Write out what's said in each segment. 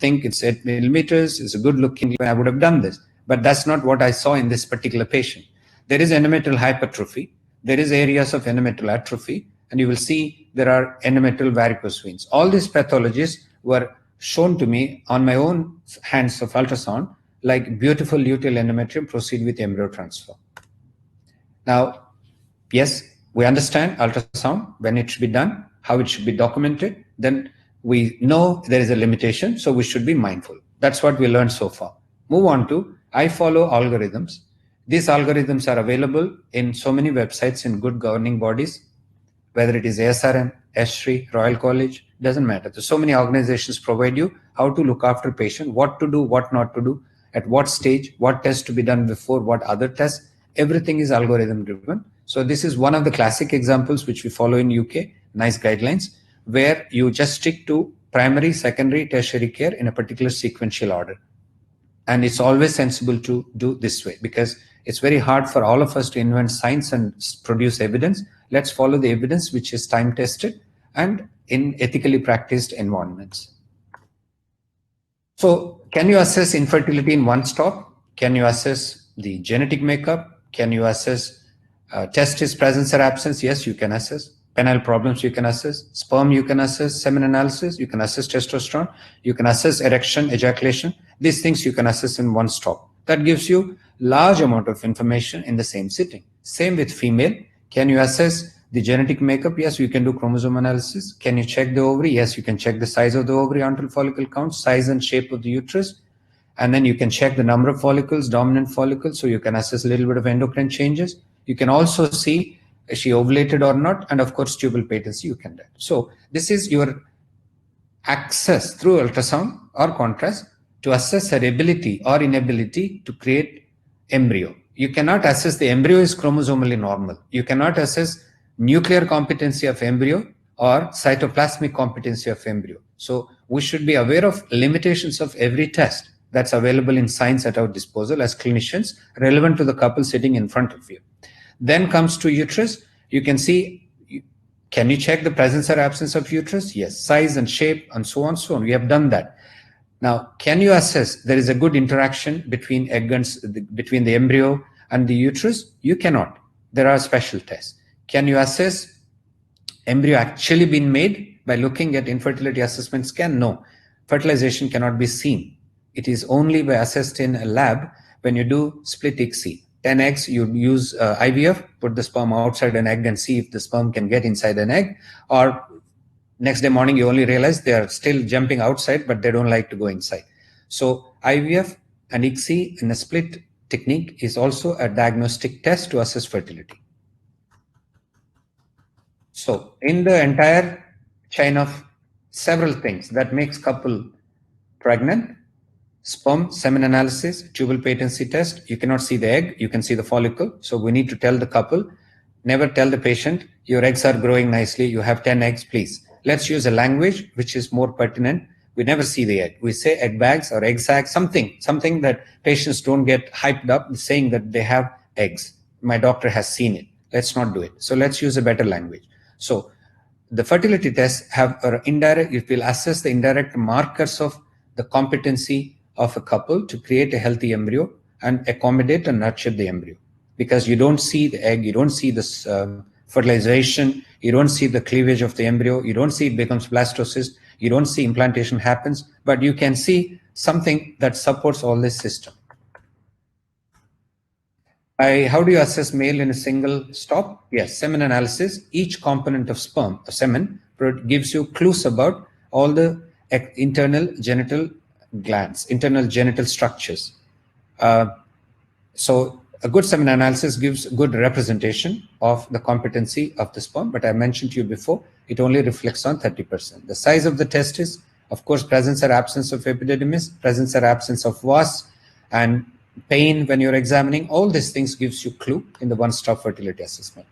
think it's 8 millimeters, it's a good looking, I would have done this. But that's not what I saw in this particular patient. There is endometrial hypertrophy, there is areas of endometrial atrophy, and you will see there are endometrial varicose veins. All these pathologies were shown to me on my own hands of ultrasound, like beautiful luteal endometrium, proceed with embryo transfer. Now, yes, we understand ultrasound, when it should be done, how it should be documented, then we know there is a limitation, so we should be mindful. That's what we learned so far. Move on to I follow algorithms. These algorithms are available in so many websites in good governing bodies, whether it is ASRM, ESHRI, Royal College, doesn't matter. There's so many organizations provide you how to look after patient, what to do, what not to do, at what stage, what tests to be done before, what other tests. Everything is algorithm driven. So this is one of the classic examples which we follow in UK, NICE guidelines, where you just stick to primary, secondary, tertiary care in a particular sequential order. And it's always sensible to do this way, because it's very hard for all of us to invent science and produce evidence. Let's follow the evidence which is time tested and in ethically practiced environments. So can you assess infertility in one stop? Can you assess the genetic makeup? Can you assess testis presence or absence? Yes, you can assess. Penile problems you can assess. Sperm you can assess. Semen analysis, you can assess testosterone. You can assess erection, ejaculation. These things you can assess in one stop. That gives you large amount of information in the same sitting. Same with female. Can you assess the genetic makeup? Yes, you can do chromosome analysis. Can you check the ovary? Yes, you can check the size of the ovary, antral follicle count, size and shape of the uterus. And then you can check the number of follicles, dominant follicles, so you can assess a little bit of endocrine changes. You can also see is she ovulated or not, and of course tubal patency you can do. So this is your access through ultrasound or contrast to assess her ability or inability to create embryo. You cannot assess the embryo is chromosomally normal. You cannot assess nuclear competency of embryo or cytoplasmic competency of embryo. So we should be aware of limitations of every test that's available in science at our disposal as clinicians, relevant to the couple sitting in front of you. Then comes to uterus. You can see, can you check the presence or absence of uterus? Yes. Size and shape and so on, so on. We have done that. Now, can you assess there is a good interaction between between the embryo and the uterus? You cannot. There are special tests. Can you assess embryo actually been made by looking at infertility assessment scan? No. Fertilization cannot be seen. It is only by assessed in a lab when you do split ICSI. 10 eggs, you use IVF, put the sperm outside an egg and see if the sperm can get inside an egg, or next day morning you only realize they are still jumping outside but they don't like to go inside. So IVF and ICSI in a split technique is also a diagnostic test to assess fertility. So in the entire chain of several things that makes couple pregnant, sperm, semen analysis, tubal patency test, you cannot see the egg, you can see the follicle. So we need to tell the couple, never tell the patient, your eggs are growing nicely, you have 10 eggs, please. Let's use a language which is more pertinent. We never see the egg. We say egg bags or egg sacs, something that patients don't get hyped up saying that they have eggs. My doctor has seen it. Let's not do it. So let's use a better language. So the fertility tests have an indirect, it will assess the indirect markers of the competency of a couple to create a healthy embryo and accommodate and nurture the embryo. Because you don't see the egg, you don't see this fertilization, you don't see the cleavage of the embryo, you don't see it becomes blastocyst, you don't see implantation happens, but you can see something that supports all this system. How do you assess male in a single stop? Yes, semen analysis. Each component of sperm, semen, gives you clues about all the internal genital glands, internal genital structures. So a good semen analysis gives good representation of the competency of the sperm, but I mentioned to you before, it only reflects on 30%. The size of the testis, of course, presence or absence of epididymis, presence or absence of vas, and pain when you're examining, all these things gives you clue in the one-stop fertility assessment.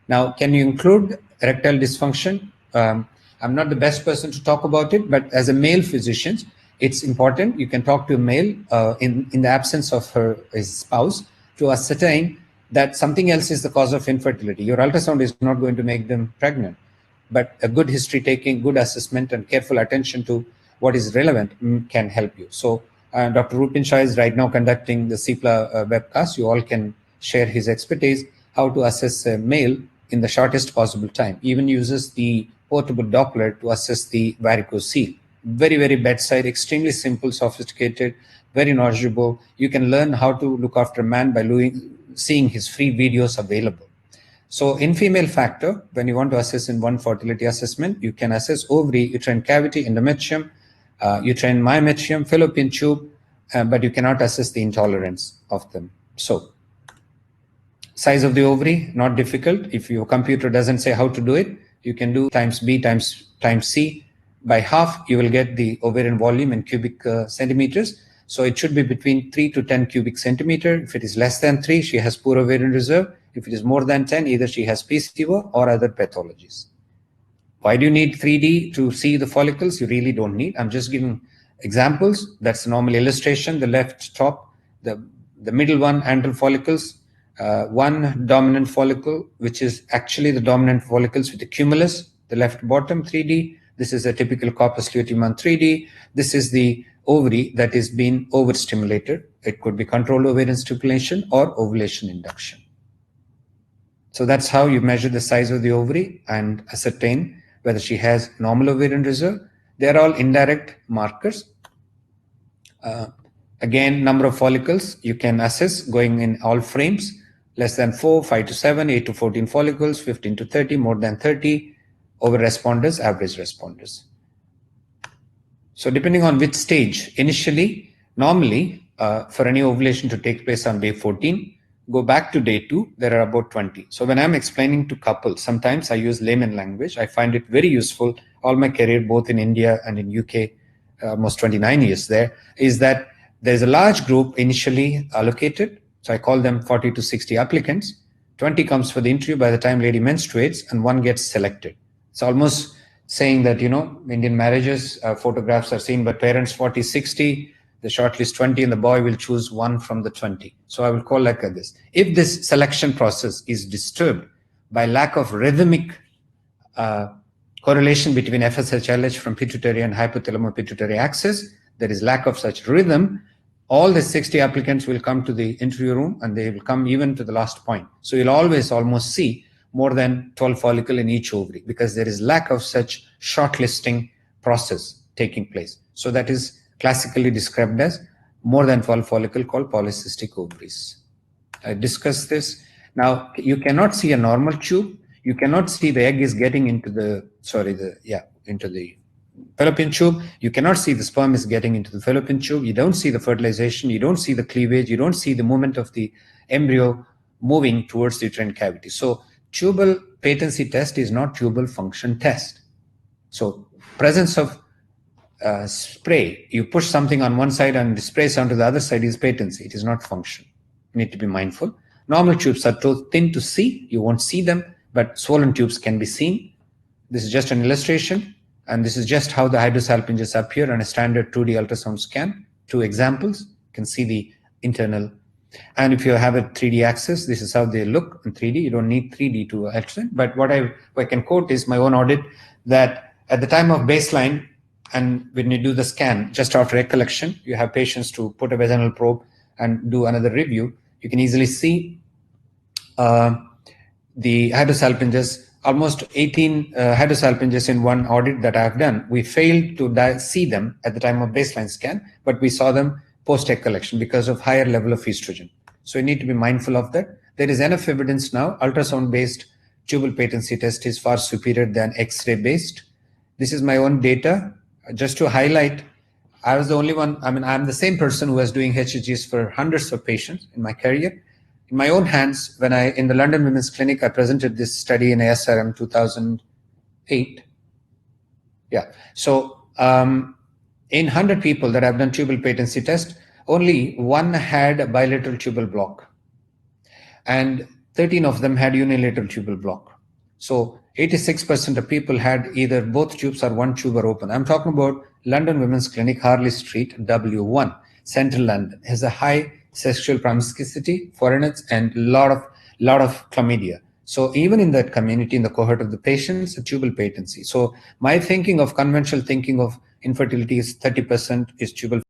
Now, can you include erectile dysfunction? I'm not the best person to talk about it, but as a male physician, it's important. You can talk to a male in the absence of his spouse to ascertain that something else is the cause of infertility. Your ultrasound is not going to make them pregnant, but a good history taking, good assessment, and careful attention to what is relevant can help you. So Dr. Rupin Shah is right now conducting the CIPLA webcast. You all can share his expertise, how to assess a male in the shortest possible time. Even uses the portable Doppler to assess the varicose seal. Very, very bedside, extremely simple, sophisticated, very knowledgeable. You can learn how to look after a man by seeing his free videos available. So in female factor, when you want to assess in one fertility assessment, you can assess ovary, uterine cavity, endometrium, uterine myometrium, fallopian tube, but you cannot assess the intolerance of them. So size of the ovary, not difficult. If your computer doesn't say how to do it, you can do times B times C. By half, you will get the ovarian volume in cubic centimeters. So it should be between 3 to 10 cubic centimeter. If it is less than 3, she has poor ovarian reserve. If it is more than 10, either she has PCO or other pathologies. Why do you need 3D to see the follicles? You really don't need. I'm just giving examples. That's a normal illustration. The left top, the middle one, antral follicles, one dominant follicle, which is actually the dominant follicles with the cumulus, the left bottom 3D. This is a typical corpus luteum on 3D. This is the ovary that is being overstimulated. It could be controlled ovarian stimulation or ovulation induction. So that's how you measure the size of the ovary and ascertain whether she has normal ovarian reserve. They are all indirect markers. Again, number of follicles you can assess going in all frames, less than 4, 5 to 7, 8 to 14 follicles, 15 to 30, more than 30, over responders, average responders. So depending on which stage, initially, normally for any ovulation to take place on day 14, go back to day 2, there are about 20. So when I'm explaining to couples, sometimes I use layman language. I find it very useful. All my career, both in India and in UK, almost 29 years there, is that there's a large group initially allocated. So I call them 40 to 60 applicants. 20 comes for the interview by the time lady menstruates, and one gets selected. It's almost saying that, Indian marriages, photographs are seen by parents 40, 60, the shortlist 20, and the boy will choose one from the 20. So I will call like this. If this selection process is disturbed by lack of rhythmic correlation between FSH-LH from pituitary and hypothalamo-pituitary axis, there is lack of such rhythm, all the 60 applicants will come to the interview room and they will come even to the last point. So you'll always almost see more than 12 follicle in each ovary because there is lack of such shortlisting process taking place. So that is classically described as more than 12 follicle called polycystic ovaries. I discussed this. Now, you cannot see a normal tube. You cannot see the egg is getting into the fallopian tube. You cannot see the sperm is getting into the fallopian tube. You don't see the fertilization. You don't see the cleavage. You don't see the movement of the embryo moving towards the uterine cavity. So tubal patency test is not tubal function test. So presence of spray, you push something on one side and sprays onto the other side is patency. It is not function. You need to be mindful. Normal tubes are too thin to see. You won't see them, but swollen tubes can be seen. This is just an illustration, and this is just how the hydrosalpinges appear on a standard 2D ultrasound scan. 2 examples. You can see the internal. And if you have a 3D axis, this is how they look in 3D. You don't need 3D to ultrasound. But what I can quote is my own audit that at the time of baseline, and when you do the scan, just after recollection, you have patients to put a vaginal probe and do another review. You can easily see the hydrosalpinges, almost 18 hydrosalpinges in one audit that I've done. We failed to see them at the time of baseline scan, but we saw them post-egg collection because of higher level of estrogen. So you need to be mindful of that. There is enough evidence now. Ultrasound-based tubal patency test is far superior than X-ray-based. This is my own data. Just to highlight, I was the only one, I'm the same person who was doing HCGs for hundreds of patients in my career. In my own hands, in the London Women's Clinic, I presented this study in ASRM 2008. Yeah. So in 100 people that have done tubal patency test, only one had a bilateral tubal block. And 13 of them had unilateral tubal block. So 86% of people had either both tubes or one tube are open. I'm talking about London Women's Clinic, Harley Street, W1, Central London. Has a high sexual promiscuity, foreigners, and lot of chlamydia. So even in that community, in the cohort of the patients, a tubal patency. So my thinking of conventional thinking of infertility is 30% is tubal